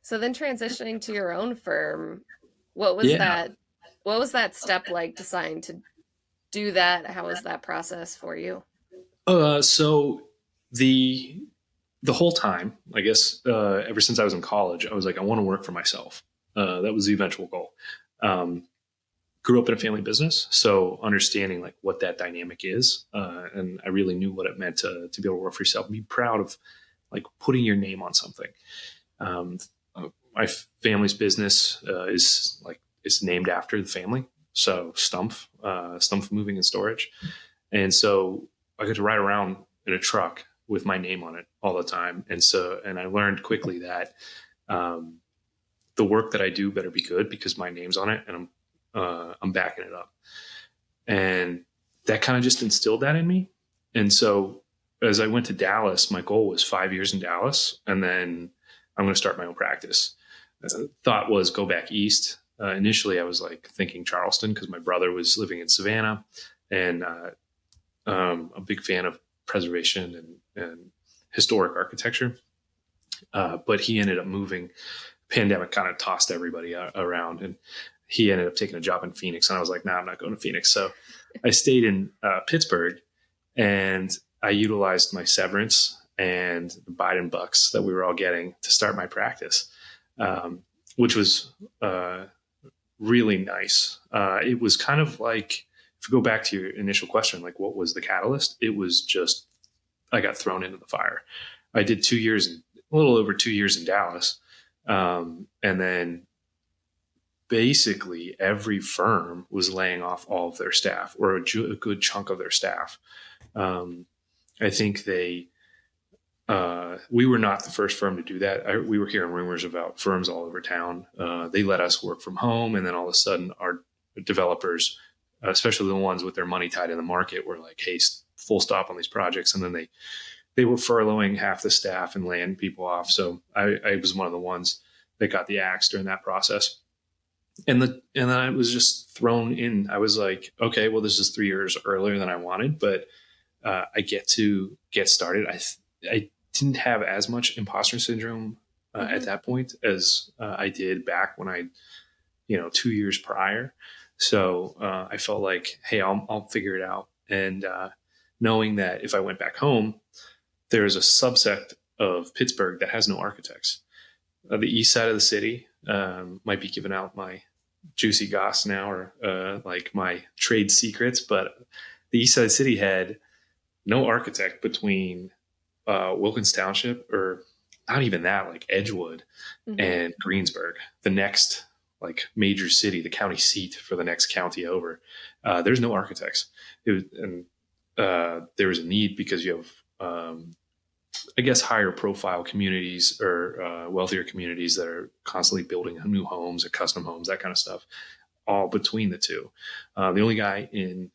So then transitioning to your own firm, what was Yeah. that what was that step like deciding to do that? How was that process for you? So the the whole time, I guess, ever since I was in college, I was like, I want to work for myself. That was the eventual goal. Um, Grew up in a family business, so understanding like what that dynamic is, and I really knew what it meant to be able to work for yourself and be proud of like putting your name on something. Um, my family's business is named after the family, so Stumpf Moving and Storage, and so I got to ride around in a truck with my name on it all the time, and I learned quickly that um, the work that I do better be good because my name's on it, and I'm backing it up, and that kind of just instilled that in me, and so as I went to Dallas, my goal was 5 years in Dallas, and then I'm going to start my own practice. Thought was go back east. Initially, I was like thinking Charleston because my brother was living in Savannah, and a big fan of preservation and historic architecture. But he ended up moving. Pandemic kind of tossed everybody around, and he ended up taking a job in Phoenix. And I was like, "Nah, I'm not going to Phoenix." So I stayed in Pittsburgh, and I utilized my severance and the Biden bucks that we were all getting to start my practice, um, which was really nice. It was kind of like, if you go back to your initial question, like what was the catalyst? It was just I got thrown into the fire. I did 2 years, a little over 2 years in Dallas, and then basically every firm was laying off all of their staff or a good chunk of their staff. Um, I think we were not the first firm to do that. We were hearing rumors about firms all over town. They let us work from home, and then all of a sudden, our developers, especially the ones with their money tied in the market, were like, "Hey, full stop on these projects." And then they were furloughing half the staff and laying people off. So I was one of the ones that got the axe during that process. And then I was just thrown in. I was like, okay, well, this is 3 years earlier than I wanted, but I get to get started. I didn't have as much imposter syndrome at Hmm. that point as I did back when 2 years prior. So I felt like, hey, I'll figure it out. And knowing that if I went back home, there's a subset of Pittsburgh that has no architects. The east side of the city might be giving out my juicy goss now or like my trade secrets, but the east side of the city had no architect between Wilkins Township, or not even that, like Edgewood Hmm. and Greensburg, the next like major city, the county seat for the next county over. There's no architects. And there was a need because you have, I guess, higher profile communities or wealthier communities that are constantly building new homes or custom homes, that kind of stuff, all between the two. The only guy in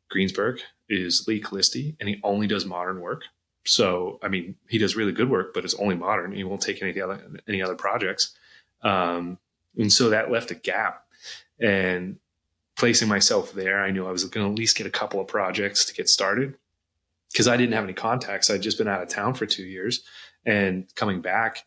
Greensburg is Lee Callisti, and he only does modern work. So, I mean, he does really good work, but it's only modern. He won't take any other projects, and so that left a gap. And placing myself there, I knew I was going to at least get a couple of projects to get started because I didn't have any contacts. I'd just been out of town for 2 years, and coming back,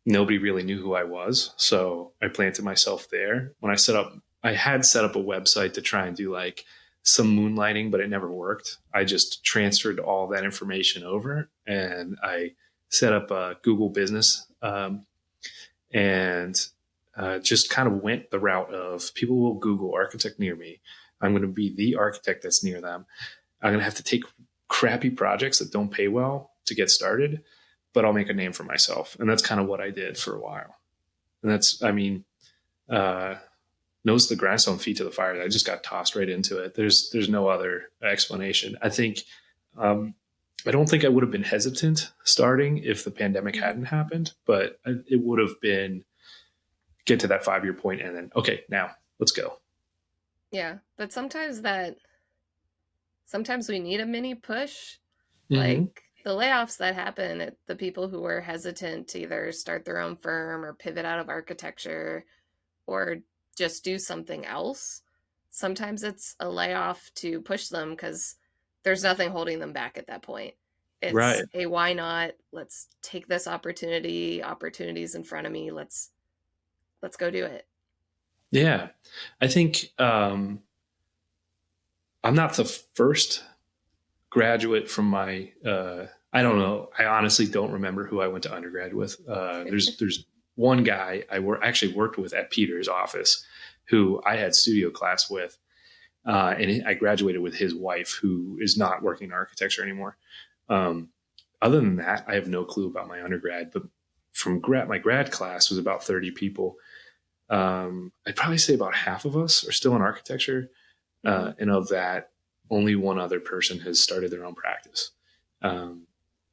nobody really knew who I was. So I planted myself there. I had set up a website to try and do like some moonlighting, but it never worked. I just transferred all that information over, and I set up a Google business, and just kind of went the route of people will Google architect near me. I'm going to be the architect that's near them. I'm going to have to take crappy projects that don't pay well to get started, but I'll make a name for myself. And that's kind of what I did for a while. And that's, I mean, uh, nose to the grindstone, feet to the fire. I just got tossed right into it. There's no other explanation. Um, I don't think I would have been hesitant starting if the pandemic Hmm. hadn't happened, but it would have been get to that 5 year point and then okay, now let's go. Yeah, but sometimes we need a mini push. Mm-hmm. Like the layoffs that happen at the people who were hesitant to either start their own firm or pivot out of architecture or just do something else. Sometimes it's a layoff to push them because there's nothing holding them back at that point. It's, Right. hey, why not? Let's take this opportunities in front of me. Let's go do it. Yeah. I think I'm not the first graduate from my I don't know. I honestly don't remember who I went to undergrad with. There's one guy actually worked with at Peter's office who I had studio class with, and I graduated with his wife, who is not working in architecture anymore. Um, Other than that, I have no clue about my undergrad. But my grad class was about 30 people. I'd probably say about half of us are still in architecture, Hmm. and of that, only one other person has started their own practice. Um,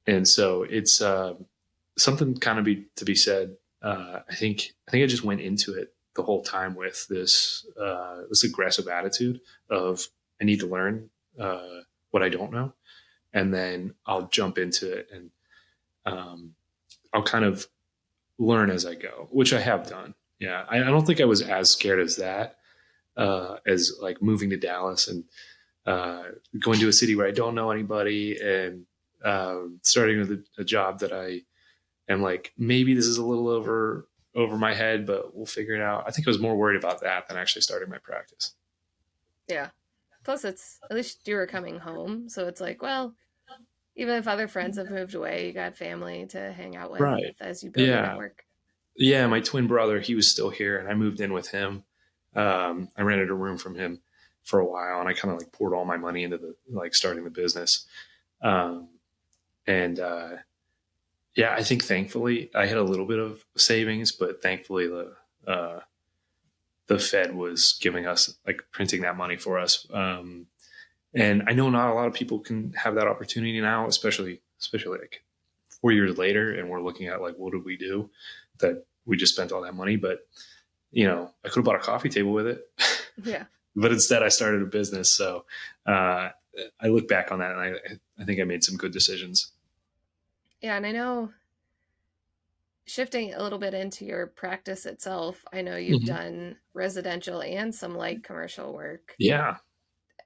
and so it's something kind of to be said. I think I just went into it the whole time with this aggressive attitude of I need to learn what I don't know, and then I'll jump into it, and um, I'll kind of learn as I go, which I have done. Yeah, I don't think I was as scared as that, as like moving to Dallas and uh, going to a city where I don't know anybody, and starting with a job that I am like, maybe this is a little over my head, but we'll figure it out. I think I was more worried about that than actually starting my practice. Yeah. Plus, it's at least you were coming home, so it's like, well, even if other friends have moved away, you got family to hang out with Right. as you build your Yeah. network. Yeah. My twin brother, he was still here, and I moved in with him. I rented a room from him for a while, and I kind of like poured all my money into the like starting the business. Um, and yeah, I think thankfully I had a little bit of savings, but thankfully the Fed was giving us like printing that money for us. And I know not a lot of people can have that opportunity now, especially like 4 years later, and we're looking at like what did we do that we just spent all that money, but I could have bought a coffee table with it, Yeah. but instead I started a business. So uh, I look back on that, and I think I made some good decisions. Yeah. And I know, shifting a little bit into your practice itself, I know you've Mhm. done residential and some light commercial work. Yeah.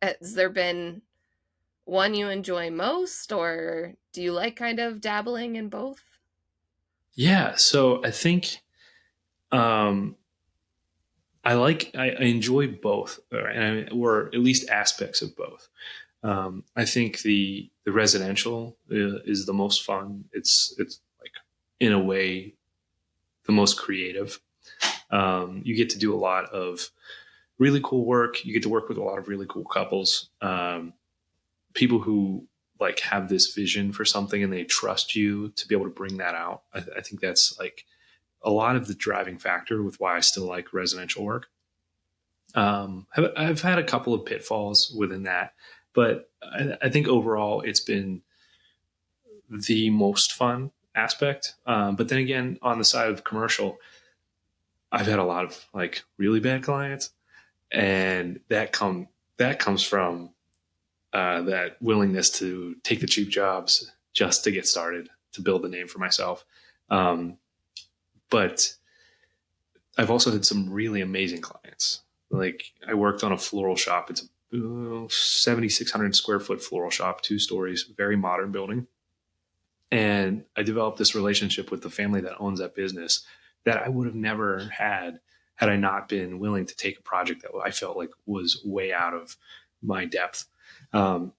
Has there been one you enjoy most, or do you like kind of dabbling in both? Yeah. So I think um, I enjoy both, or at least aspects of both. I think the residential is the most fun. It's like in a way the most creative. You get to do a lot of really cool work. You get to work with a lot of really cool couples, people who like have this vision for something, and they trust you to be able to bring that out. I think that's like a lot of the driving factor with why I still like residential work. I've had a couple of pitfalls within that, but I think overall it's been the most fun aspect. But then again, on the side of commercial, I've had a lot of like really bad clients, and that comes from that willingness to take the cheap jobs just to get started, to build a name for myself. Um, but I've also had some really amazing clients. Like I worked on a floral shop. It's a 7,600 square foot floral shop, 2 stories, very modern building. And I developed this relationship with the family that owns that business that I would have never had I not been willing to take a project that I felt like was way out of my depth. Um,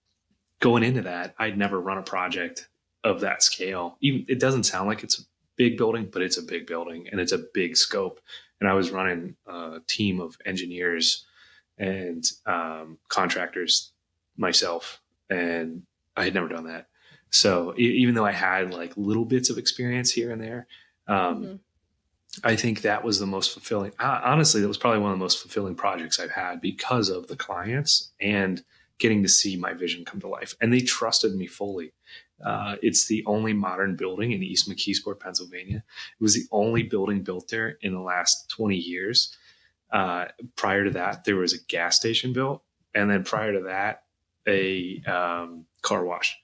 Going into that, I'd never run a project of that scale. Even it doesn't sound like it's a big building, but it's a big building and it's a big scope. And I was running a team of engineers and contractors myself, and I had never done that. So even though I had like little bits of experience here and there, um, Hmm. I think that was the most fulfilling. Honestly, that was probably one of the most fulfilling projects I've had because of the clients and getting to see my vision come to life. And they trusted me fully. It's the only modern building in East McKeesport, Pennsylvania. It was the only building built there in the last 20 years. Prior to that, there was a gas station built, and then prior to that, a car wash.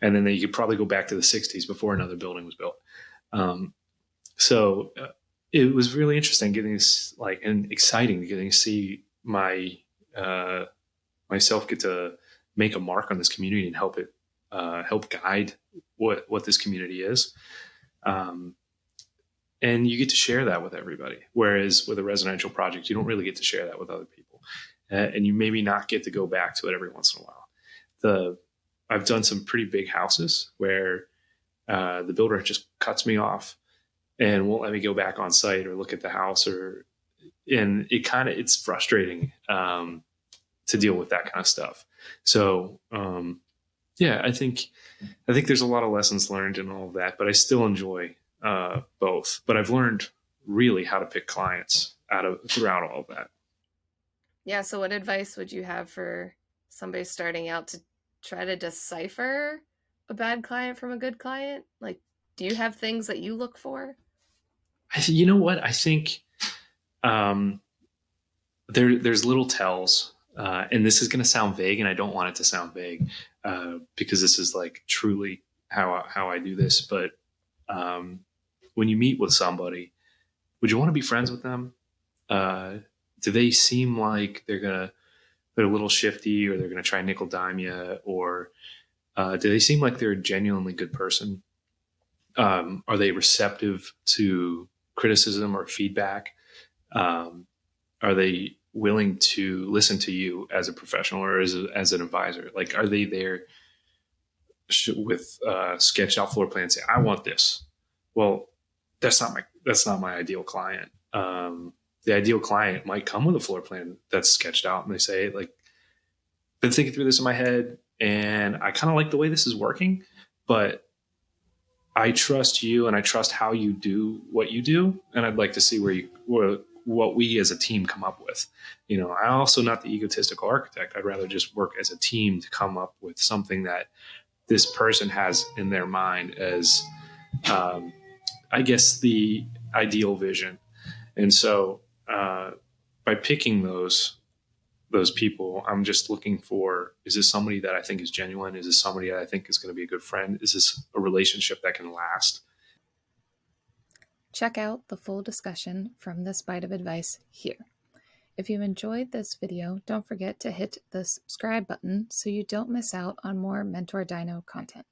And then you could probably go back to the 60s before another building was built. Um, so it was really interesting getting this, like, and exciting getting to see uh, myself get to make a mark on this community and help it. help guide what this community is. Um, and you get to share that with everybody. Whereas with a residential project, you don't really get to share that with other people, and you maybe not get to go back to it every once in a while. I've done some pretty big houses where the builder just cuts me off and won't let me go back on site or look at the house, and it's frustrating to deal with that kind of stuff. So yeah, I think there's a lot of lessons learned in all of that, but I still enjoy both. But I've learned really how to pick clients throughout all of that. Yeah, so what advice would you have for somebody starting out to try to decipher a bad client from a good client? Like, do you have things that you look for? You know what? I think um, there's little tells, and this is going to sound vague, and I don't want it to sound vague because this is like truly how I do this. But um, when you meet with somebody, would you want to be friends with them? Do they seem like they're a little shifty, or they're going to try nickel dime you, or do they seem like they're a genuinely good person? Are they receptive to criticism or feedback? Um, are they willing to listen to you as a professional or as an advisor? Like, are they there with sketched out floor plans? Say, I want this. Well, that's not my ideal client. The ideal client might come with a floor plan that's sketched out, and they say, like, been thinking through this in my head, and I kind of like the way this is working, but I trust you and I trust how you do what you do, and I'd like to see what we as a team come up with. I'm also not the egotistical architect. I'd rather just work as a team to come up with something that this person has in their mind as, um, I guess, the ideal vision. And so, by picking those people, I'm just looking for, is this somebody that I think is genuine? Is this somebody that I think is going to be a good friend? Is this a relationship that can last? Check out the full discussion from this bite of advice here. If you enjoyed this video, don't forget to hit the subscribe button so you don't miss out on more mentorDINO content.